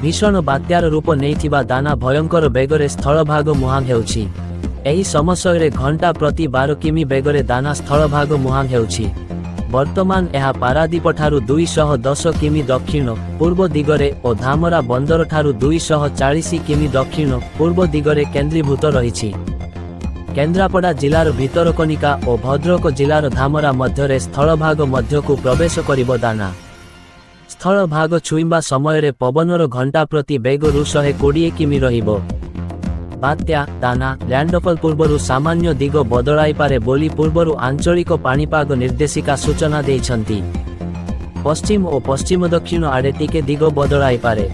भीषण बात्यार रूप नेइथिबा दाना भयंकर बेगरे स्थलभाग मुहां हेउछि। एही समयरे घंटा प्रति 12 किमी बेगरे दाना स्थलभाग मुहां हेउछि। वर्तमान यह पारादीप ठारू 210 किमी दक्षिण पूर्व दिगरे और धामरा बंदर ठारू 240 किमी दक्षिण पूर्व दिगरे केंद्रीभूत रहिछि। केन्द्रापड़ा जिलार भितरकनिका और भद्रक जिलार धामरा मध्यरे स्थलभाग मध्यकु प्रवेश करिब दाना। स्थलभाग छुईबा समयरे पवनर घंटा प्रति बेग 120 किमी रहिबो। बात्या दाना लैंडफॉल पूर्वरु सामान्य दिग बदलाई पारे बोली पूर्वरु आंचलिक पाणीपाग निर्देशिका सूचना देइछंती। पश्चिम और पश्चिम दक्षिण आड़े टिके दिग बदलाई पारे।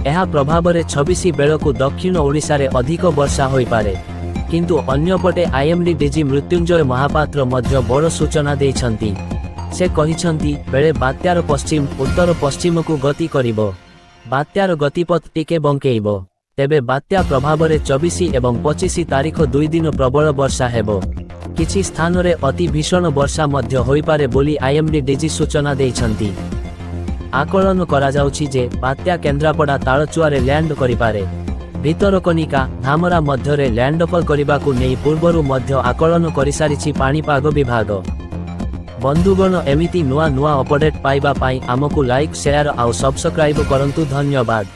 एहा प्रभावरे 26 बेलकु दक्षिण ओडिशा रे अधिक वर्षा होई पारे। किंतु अन्यपटे आईएमडी डीजी मृत्युंजय महापात्र मध्य बड़ सूचना देइछंती। से कहिछंती बेले बात्यार पश्चिम उत्तर पश्चिम को गति करिबो। बात्यार गतिपथ टिके बंकेइबो। तेबे बात्या प्रभाव रे 24 एवं 25 तारीख 2 दिन प्रबल वर्षा हेबो। किछि स्थान रे अति भीषण वर्षा मध्य होई पारे बोली आईएमडी डीजी सूचना देइछंती। आकलन करा जाउछि जे बात्या केन्द्रापड़ा तालचुआ रे लैंड करि पारे। भितरकनिका धामरा मध्य रे लैंडफॉल करिबाकु नेइ पूर्वरु मध्य आकलन करि सारिछि पाणीपाग विभाग। बंधुगण एमिति नुआ नुआ अपडेट पाइबा पाई आमकु लाइक शेयर आउ सब्सक्राइब करंतु। धन्यवाद।